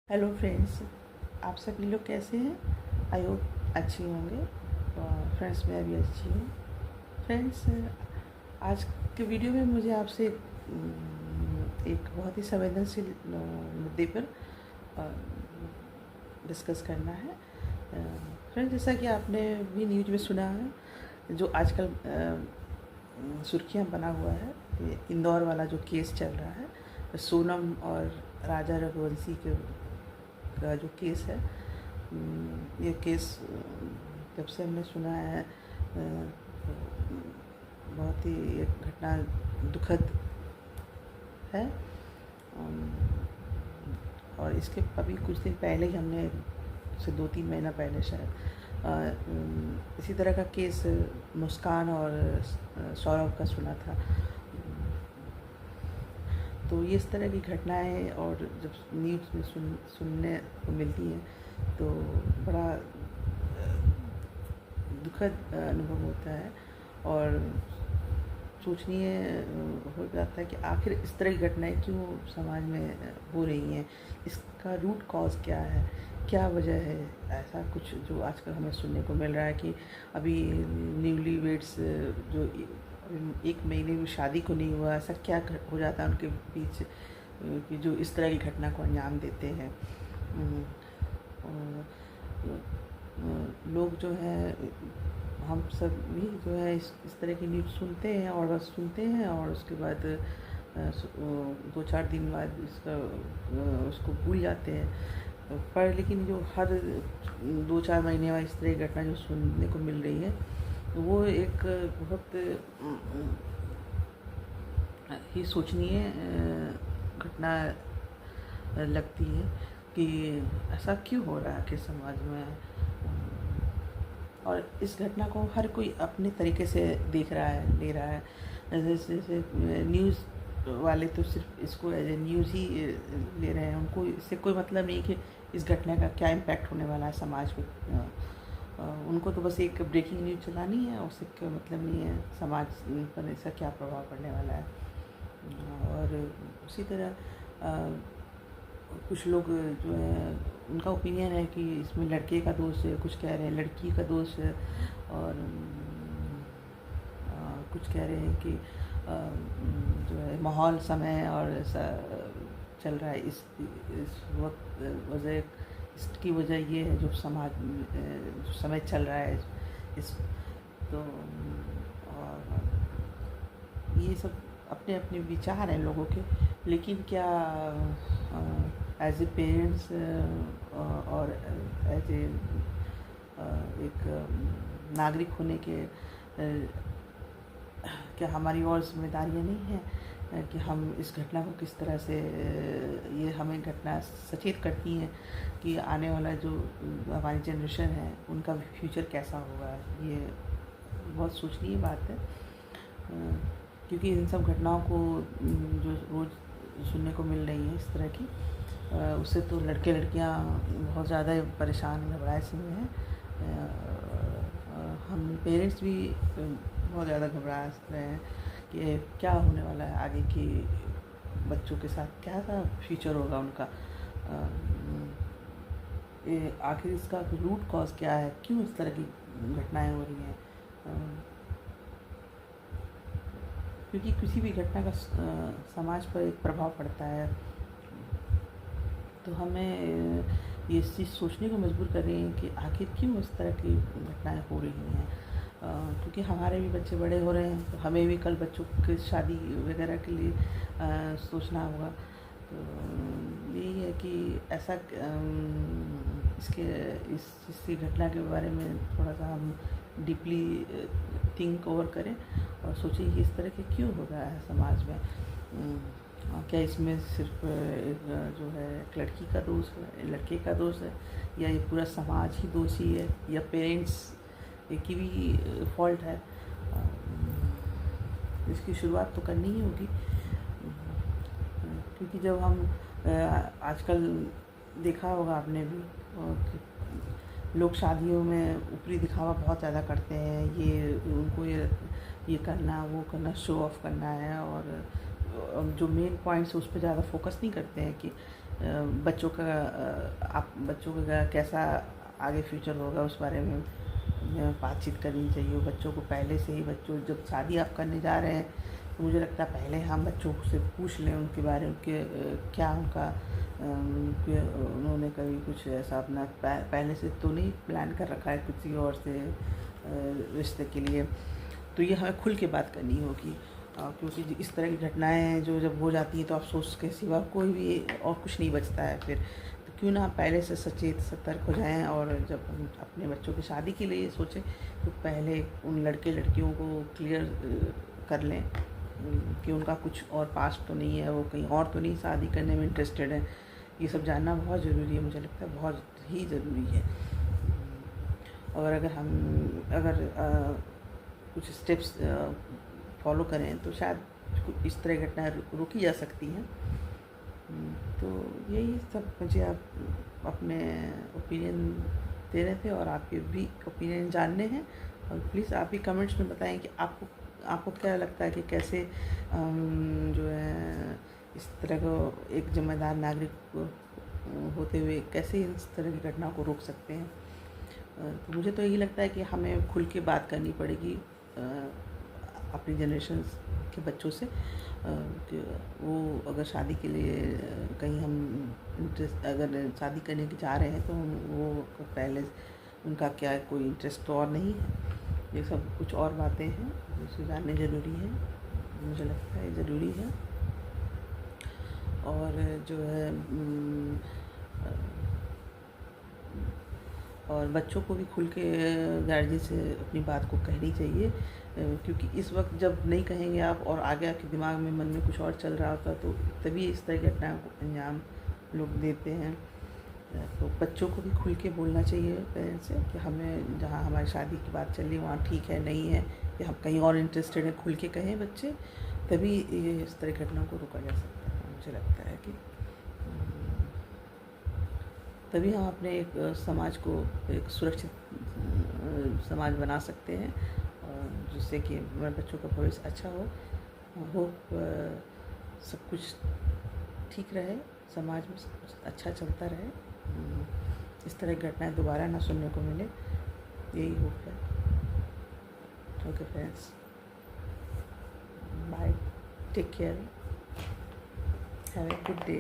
Hello friends, आप सभी लोग कैसे हैं? आई होप अच्छी होंगे। और फ्रेंड्स, मैं भी अच्छी हूँ। फ्रेंड्स, आज के वीडियो में मुझे आपसे एक बहुत ही संवेदनशील मुद्दे पर डिस्कस करना है। फ्रेंड्स, जैसा कि आपने भी न्यूज़ में सुना है, जो आजकल सुर्खियाँ बना हुआ है, ये इंदौर वाला जो केस चल रहा है, सोनम और राजा रघुवंशी के का जो केस है। ये केस जब से हमने सुना है, बहुत ही एक घटना दुखद है। और इसके अभी कुछ दिन पहले ही हमने से 2-3 महीना पहले शायद इसी तरह का केस मुस्कान और सौरभ का सुना था। तो ये इस तरह की घटनाएं और जब न्यूज़ में सुनने को मिलती हैं तो बड़ा दुखद अनुभव होता है। और सोचनीय हो जाता है कि आखिर इस तरह की घटनाएं क्यों समाज में हो रही हैं, इसका रूट कॉज क्या है, क्या वजह है। ऐसा कुछ जो आजकल हमें सुनने को मिल रहा है कि अभी न्यूली वेड्स जो एक महीने में शादी को नहीं हुआ, ऐसा क्या हो जाता है उनके बीच कि जो इस तरह की घटना को अंजाम देते हैं। लोग जो है, हम सब भी जो है इस तरह की न्यूज़ सुनते हैं और बस सुनते हैं, और उसके बाद 2-4 दिन बाद उसको भूल जाते हैं। पर लेकिन जो हर 2-4 महीने बाद इस तरह की घटना जो सुनने को मिल रही है, तो वो एक बहुत ही सोचनीय घटना लगती है कि ऐसा क्यों हो रहा है कि समाज में। और इस घटना को हर कोई अपने तरीके से देख रहा है, ले रहा है। जैसे न्यूज़ वाले तो सिर्फ इसको एज ए न्यूज़ ही ले रहे हैं, उनको इससे कोई मतलब नहीं कि इस घटना का क्या इम्पैक्ट होने वाला है समाज पे। उनको तो बस एक ब्रेकिंग न्यूज़ चलानी है, उससे कोई मतलब नहीं है समाज पर इसका क्या प्रभाव पड़ने वाला है। और उसी तरह कुछ लोग जो है, उनका ओपिनियन है कि इसमें लड़के का दोष है, कुछ कह रहे हैं लड़की का दोष है, और कुछ कह रहे हैं कि जो है माहौल, समय और ऐसा चल रहा है इस वक्त। वजह इसकी वजह ये है जो समाज जो समय चल रहा है इस तो। और ये सब अपने अपने विचार हैं लोगों के, लेकिन क्या एज ए पेरेंट्स और एज ए एक नागरिक होने के क्या हमारी और जिम्मेदारियाँ नहीं हैं कि हम इस घटना को किस तरह से ये हमें घटना सचेत करती हैं कि आने वाला जो हमारी जनरेशन है उनका फ्यूचर कैसा होगा। ये बहुत सोचनीय बात है, क्योंकि इन सब घटनाओं को जो रोज़ सुनने को मिल रही हैं इस तरह की, उससे तो लड़के लड़कियां बहुत ज़्यादा परेशान घबराए से हुए हैं। हम पेरेंट्स भी बहुत ज़्यादा घबरा रहे हैं कि क्या होने वाला है आगे, की बच्चों के साथ क्या सा फ्यूचर होगा उनका। आखिर इसका रूट कॉज क्या है, क्यों इस तरह की घटनाएं हो रही हैं। क्योंकि किसी भी घटना का समाज पर एक प्रभाव पड़ता है, तो हमें ये चीज़ सोचने को मजबूर कर रही हैं कि आखिर क्यों इस तरह की घटनाएं हो रही हैं। क्योंकि हमारे भी बच्चे बड़े हो रहे हैं, तो हमें भी कल बच्चों की शादी वगैरह के लिए सोचना होगा। तो यही है कि ऐसा इस घटना के बारे में थोड़ा सा हम डीपली थिंक ओवर करें और सोचें कि इस तरह के क्यों हो रहा है समाज में। क्या इसमें सिर्फ जो है एक लड़की का दोष है, लड़के का दोष है, या ये पूरा समाज ही दोषी है, या पेरेंट्स की भी फॉल्ट है। इसकी शुरुआत तो करनी ही होगी, क्योंकि जब हम आजकल देखा होगा आपने भी कि लोग शादियों में ऊपरी दिखावा बहुत ज़्यादा करते हैं। ये उनको ये करना, वो करना, शो ऑफ करना है, और जो मेन पॉइंट्स उस पर ज़्यादा फोकस नहीं करते हैं कि बच्चों का आप बच्चों का कैसा आगे फ्यूचर होगा उस बारे में बातचीत करनी चाहिए। बच्चों को पहले से ही, बच्चों जब शादी आप करने जा रहे हैं तो मुझे लगता है पहले हम बच्चों से पूछ लें उनके बारे में, उनके क्या उनका कि उन्होंने कभी कुछ ऐसा अपना पहले से तो नहीं प्लान कर रखा है किसी और से रिश्ते के लिए। तो ये हमें खुल के बात करनी होगी, क्योंकि इस तरह की घटनाएं जो जब हो जाती हैं तो अफसोस के सिवा कोई भी और कुछ नहीं बचता है फिर। तो क्यों ना पहले से सचेत सतर्क हो जाएं, और जब हम अपने बच्चों की शादी के लिए सोचें तो पहले उन लड़के लड़कियों को क्लियर कर लें कि उनका कुछ और पास्ट तो नहीं है, वो कहीं और तो नहीं शादी करने में इंटरेस्टेड है। ये सब जानना बहुत ज़रूरी है, मुझे लगता है बहुत ही ज़रूरी है। और अगर कुछ स्टेप्स फॉलो करें तो शायद इस तरह घटनाएं रोकी जा सकती हैं। तो यही सब मुझे आप अपने ओपिनियन दे रहे थे, और आपके भी ओपिनियन जानने हैं। और प्लीज़ आप भी कमेंट्स में बताएं कि आपको क्या लगता है कि कैसे जो है इस तरह को एक जिम्मेदार नागरिक होते हुए कैसे इस तरह की घटनाओं को रोक सकते हैं। तो मुझे तो यही लगता है कि हमें खुल के बात करनी पड़ेगी अपनी जनरेशन के बच्चों से, कि वो अगर शादी के लिए कहीं हम अगर शादी करने के जा रहे हैं तो वो पहले उनका क्या कोई इंटरेस्ट तो और नहीं है। ये सब कुछ और बातें हैं जिसे जानने ज़रूरी है, मुझे लगता है ज़रूरी है। और जो है और बच्चों को भी खुल के गार्जियन से अपनी बात को कहनी चाहिए, क्योंकि इस वक्त जब नहीं कहेंगे आप और आगे आपके दिमाग में मन में कुछ और चल रहा होता तो तभी इस तरह की घटनाओं को अंजाम लोग देते हैं। तो बच्चों को भी खुल के बोलना चाहिए पेरेंट्स से कि हमें जहाँ हमारी शादी की बात चल रही है वहाँ ठीक है नहीं है, या हम कहीं और इंटरेस्टेड हैं, खुल के कहें बच्चे, तभी ये इस तरह की घटनाओं को रोका जा सकता है। मुझे लगता है कि तभी हम अपने एक समाज को एक सुरक्षित समाज बना सकते हैं, और जिससे कि हमारे बच्चों का भविष्य अच्छा हो। होप सब कुछ ठीक रहे, समाज में सब कुछ अच्छा चलता रहे, इस तरह की घटनाएं दोबारा ना सुनने को मिले, यही होप है। Okay friends, bye, take care, have a good day.